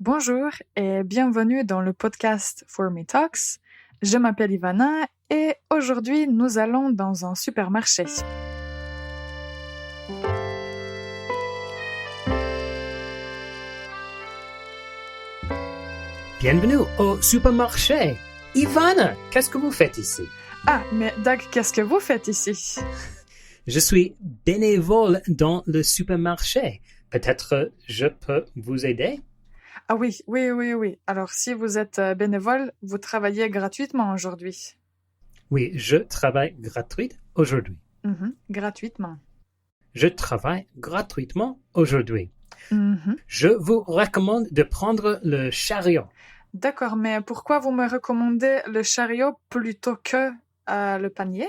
Bonjour et bienvenue dans le podcast For Me Talks. Je m'appelle Ivana et aujourd'hui nous allons dans un supermarché. Bienvenue au supermarché. Ivana, qu'est-ce que vous faites ici? Ah, mais Doug, qu'est-ce que vous faites ici? Je suis bénévole dans le supermarché. Peut-être je peux vous aider? Ah oui. Alors si vous êtes bénévole, vous travaillez gratuitement aujourd'hui. Oui, je travaille gratuitement aujourd'hui. Gratuitement. Je travaille gratuitement aujourd'hui. Mhm. Je vous recommande de prendre le chariot. D'accord, mais pourquoi vous me recommandez le chariot plutôt que le panier?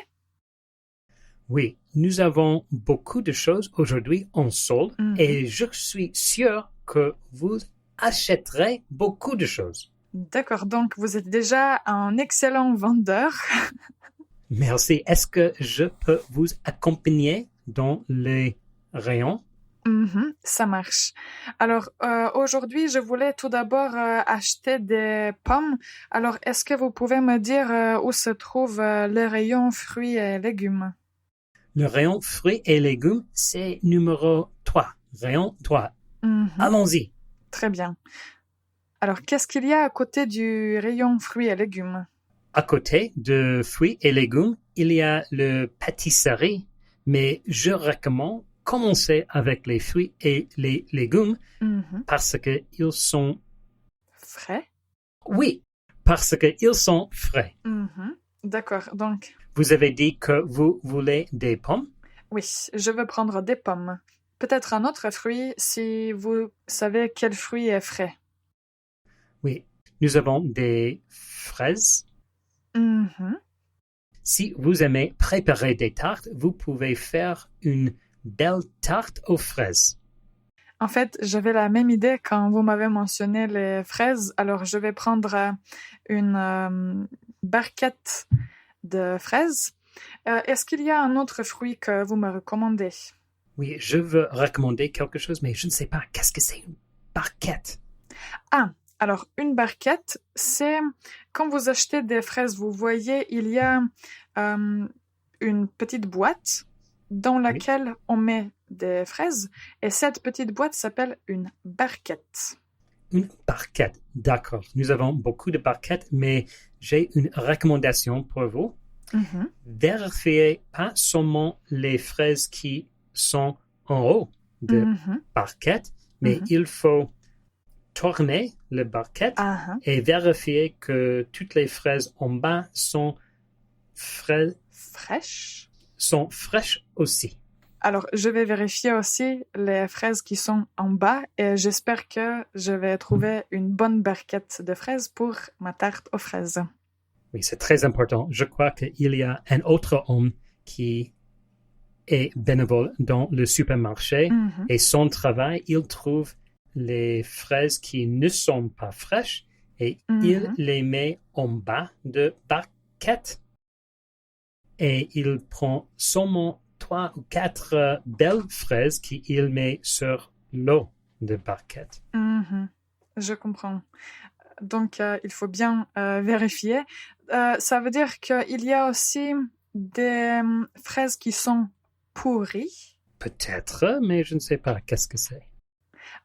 Oui, nous avons beaucoup de choses aujourd'hui en solde et je suis sûr que vous achèterez beaucoup de choses. D'accord, donc vous êtes déjà un excellent vendeur. Merci. Est-ce que je peux vous accompagner dans les rayons? Ça marche. Alors, aujourd'hui, je voulais tout d'abord acheter des pommes. Alors, est-ce que vous pouvez me dire où se trouve le rayon fruits et légumes? Le rayon fruits et légumes, c'est numéro 3. Rayon 3. Allons-y. Très bien. Alors, qu'est-ce qu'il y a à côté du rayon fruits et légumes? À côté de fruits et légumes, il y a le pâtisserie, mais je recommande commencer avec les fruits et les légumes parce qu'ils sont frais. Oui, parce qu'ils sont frais. D'accord, donc. Vous avez dit que vous voulez des pommes? Oui, je veux prendre des pommes. Peut-être un autre fruit si vous savez quel fruit est frais. Oui, nous avons des fraises. Si vous aimez préparer des tartes, vous pouvez faire une belle tarte aux fraises. En fait, j'avais la même idée quand vous m'avez mentionné les fraises. Alors, je vais prendre une barquette de fraises. Est-ce qu'il y a un autre fruit que vous me recommandez? Oui, je veux recommander quelque chose, mais je ne sais pas. Qu'est-ce que c'est une barquette? Ah, alors une barquette, c'est quand vous achetez des fraises, vous voyez, il y a une petite boîte dans laquelle on met des fraises et cette petite boîte s'appelle une barquette. Une barquette, d'accord. Nous avons beaucoup de barquettes, mais j'ai une recommandation pour vous. Vérifiez pas seulement les fraises qui sont en haut de barquette, mais il faut tourner le barquette et vérifier que toutes les fraises en bas sont fraîches. Sont fraîches aussi. Alors, je vais vérifier aussi les fraises qui sont en bas et j'espère que je vais trouver une bonne barquette de fraises pour ma tarte aux fraises. Oui, c'est très important. Je crois qu'il y a un autre homme qui est bénévole dans le supermarché et son travail, il trouve les fraises qui ne sont pas fraîches et il les met en bas de barquette et il prend seulement 3 ou 4 belles fraises qu'il met sur l'eau de barquette. Je comprends. Donc, il faut bien vérifier. Ça veut dire qu'il y a aussi des fraises qui sont pourries? Peut-être, mais je ne sais pas. Qu'est-ce que c'est?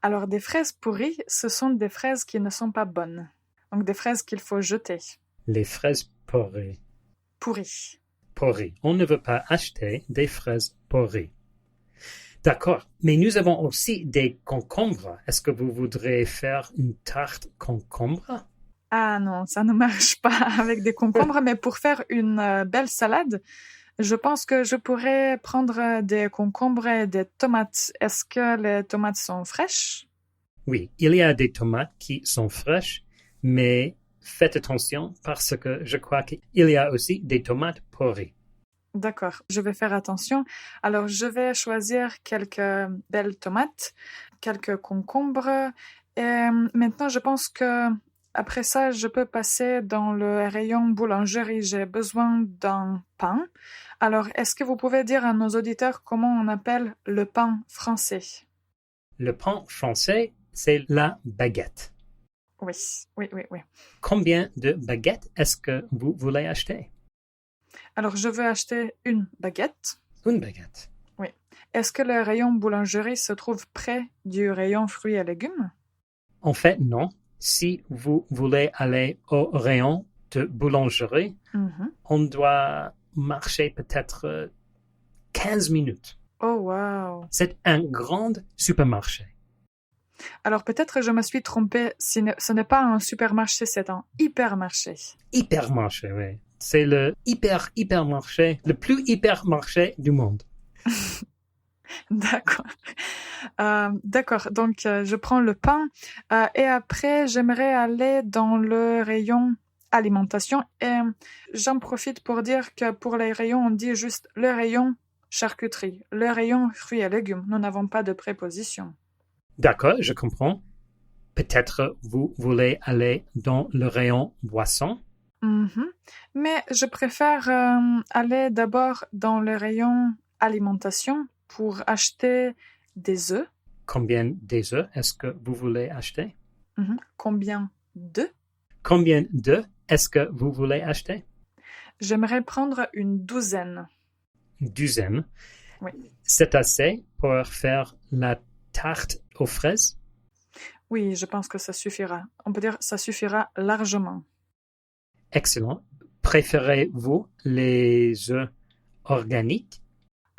Alors, des fraises pourries, ce sont des fraises qui ne sont pas bonnes. Donc, des fraises qu'il faut jeter. Les fraises pourries. Pourries. Pourries. On ne veut pas acheter des fraises pourries. D'accord, mais nous avons aussi des concombres. Est-ce que vous voudrez faire une tarte concombre? Ah non, ça ne marche pas avec des concombres, mais pour faire une belle salade, je pense que je pourrais prendre des concombres et des tomates. Est-ce que les tomates sont fraîches? Oui, il y a des tomates qui sont fraîches, mais faites attention parce que je crois qu'il y a aussi des tomates pourries. D'accord, je vais faire attention. Alors, je vais choisir quelques belles tomates, quelques concombres. Et maintenant, je pense que après ça, je peux passer dans le rayon boulangerie. J'ai besoin d'un pain. Alors, est-ce que vous pouvez dire à nos auditeurs comment on appelle le pain français? Le pain français, c'est la baguette. Oui, oui, oui, oui. Combien de baguettes est-ce que vous voulez acheter? Alors, je veux acheter une baguette. Une baguette. Oui. Est-ce que le rayon boulangerie se trouve près du rayon fruits et légumes? En fait, non. Si vous voulez aller au rayon de boulangerie, on doit marcher peut-être 15 minutes. Oh, wow. C'est un grand supermarché. Alors peut-être je me suis trompée, ce n'est pas un supermarché, c'est un hypermarché. Hypermarché, oui. C'est le hypermarché, le plus hypermarché du monde. D'accord. D'accord, donc je prends le pain et après j'aimerais aller dans le rayon alimentation et j'en profite pour dire que pour les rayons on dit juste le rayon charcuterie, le rayon fruits et légumes, nous n'avons pas de préposition. D'accord, je comprends. Peut-être vous voulez aller dans le rayon boisson. Mais je préfère aller d'abord dans le rayon alimentation pour acheter des œufs. Combien des œufs est-ce que vous voulez acheter? Combien d'œufs? Combien d'œufs est-ce que vous voulez acheter? J'aimerais prendre une douzaine. Une douzaine? Oui. C'est assez pour faire la tarte aux fraises? Oui, je pense que ça suffira. On peut dire que ça suffira largement. Excellent. Préférez-vous les œufs organiques?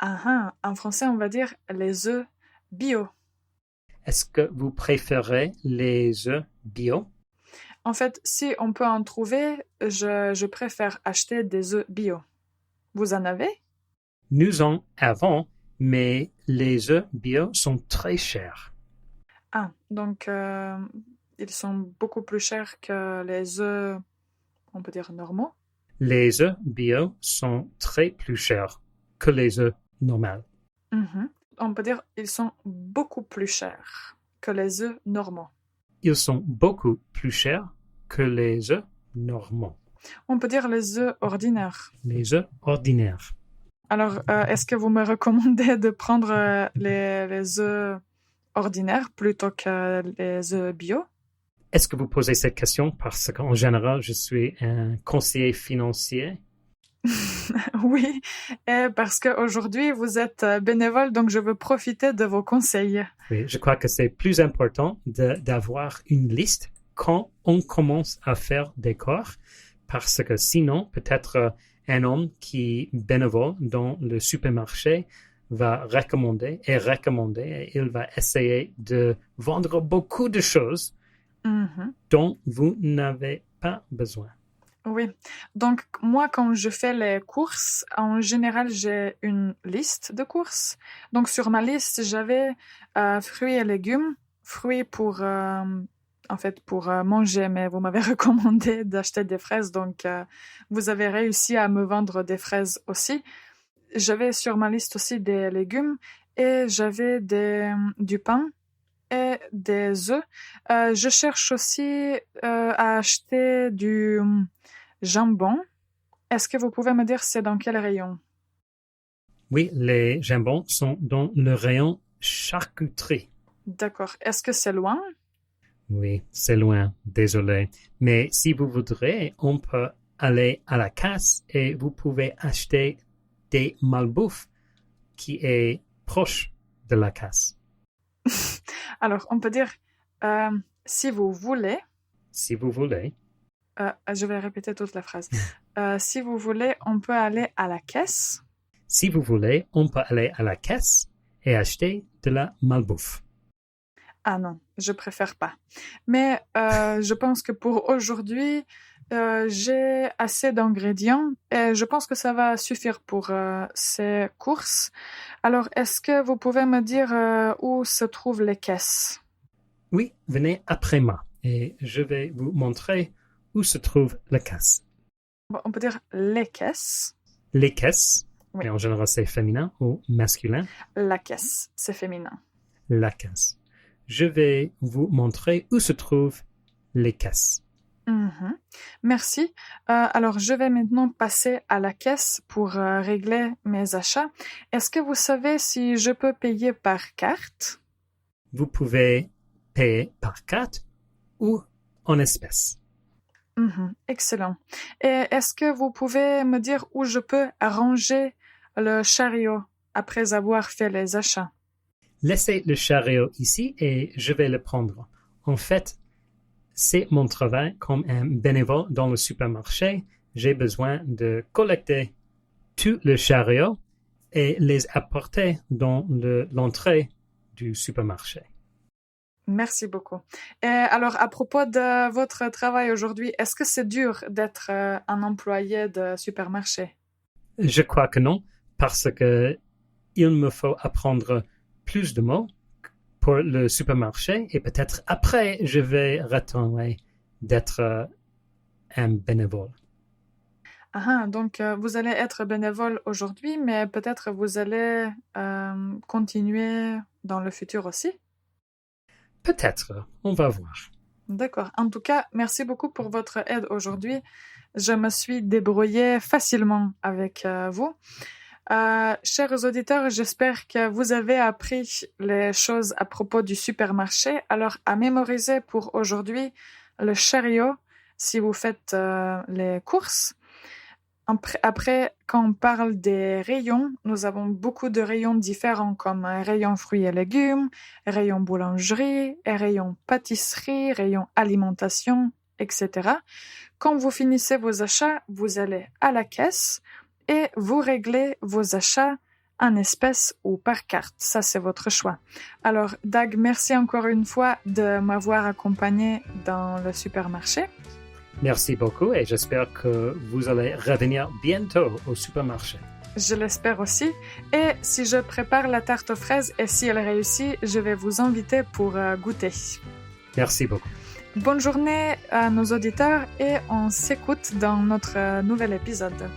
En français, on va dire les œufs bio. Est-ce que vous préférez les œufs bio? En fait, si on peut en trouver, je préfère acheter des œufs bio. Vous en avez? Nous en avons, mais les œufs bio sont très chers. Donc ils sont beaucoup plus chers que les œufs, on peut dire, normaux? Les œufs bio sont très plus chers que les œufs normaux. On peut dire ils sont beaucoup plus chers que les œufs normaux. Ils sont beaucoup plus chers que les œufs normaux. On peut dire les œufs ordinaires. Les œufs ordinaires. Alors, est-ce que vous me recommandez de prendre les œufs ordinaires plutôt que les œufs bio? Est-ce que vous posez cette question parce qu'en général, je suis un conseiller financier? Oui, et parce qu'aujourd'hui, vous êtes bénévole, donc je veux profiter de vos conseils. Oui, je crois que c'est plus important d'avoir une liste quand on commence à faire des cours, parce que sinon, peut-être un homme qui est bénévole dans le supermarché va recommander, et il va essayer de vendre beaucoup de choses dont vous n'avez pas besoin. Oui, donc moi quand je fais les courses, en général j'ai une liste de courses. Donc sur ma liste j'avais fruits et légumes, fruits pour pour manger, mais vous m'avez recommandé d'acheter des fraises, donc vous avez réussi à me vendre des fraises aussi. J'avais sur ma liste aussi des légumes et j'avais du pain et des œufs. Je cherche aussi à acheter du jambon. Est-ce que vous pouvez me dire c'est dans quel rayon? Oui, les jambons sont dans le rayon charcuterie. D'accord. Est-ce que c'est loin? Oui, c'est loin, désolé. Mais si vous voudrez, on peut aller à la casse et vous pouvez acheter des malbouffe qui est proche de la casse. Alors, on peut dire si vous voulez. Si vous voulez. Je vais répéter toute la phrase. Si vous voulez, on peut aller à la caisse. Si vous voulez, on peut aller à la caisse et acheter de la malbouffe. Ah non, je préfère pas. Mais je pense que pour aujourd'hui, j'ai assez d'ingrédients et je pense que ça va suffire pour ces courses. Alors, est-ce que vous pouvez me dire où se trouvent les caisses? Oui, venez après moi et je vais vous montrer où se trouve la caisse. Bon, on peut dire les caisses. Les caisses, oui. Mais en général c'est féminin ou masculin. La caisse, c'est féminin. La caisse. Je vais vous montrer où se trouvent les caisses. Merci. Alors, je vais maintenant passer à la caisse pour régler mes achats. Est-ce que vous savez si je peux payer par carte? Vous pouvez payer par carte ou en espèces. Excellent. Et est-ce que vous pouvez me dire où je peux arranger le chariot après avoir fait les achats? Laissez le chariot ici et je vais le prendre. En fait, c'est mon travail comme un bénévole dans le supermarché. J'ai besoin de collecter tout le chariot et les apporter dans l'entrée du supermarché. Merci beaucoup. Et alors, à propos de votre travail aujourd'hui, est-ce que c'est dur d'être un employé de supermarché? Je crois que non, parce que il me faut apprendre plus de mots pour le supermarché et peut-être après, je vais retourner d'être un bénévole. Donc vous allez être bénévole aujourd'hui, mais peut-être vous allez continuer dans le futur aussi? Peut-être, on va voir. D'accord. En tout cas, merci beaucoup pour votre aide aujourd'hui. Je me suis débrouillée facilement avec vous. Chers auditeurs, j'espère que vous avez appris les choses à propos du supermarché. Alors, à mémoriser pour aujourd'hui le chariot si vous faites les courses. Après, quand on parle des rayons, nous avons beaucoup de rayons différents comme rayon fruits et légumes, rayon boulangerie, rayon pâtisserie, rayon alimentation, etc. Quand vous finissez vos achats, vous allez à la caisse et vous réglez vos achats en espèces ou par carte. Ça, c'est votre choix. Alors, Dag, merci encore une fois de m'avoir accompagné dans le supermarché. Merci beaucoup et j'espère que vous allez revenir bientôt au supermarché. Je l'espère aussi. Et si je prépare la tarte aux fraises et si elle réussit, je vais vous inviter pour goûter. Merci beaucoup. Bonne journée à nos auditeurs et on s'écoute dans notre nouvel épisode.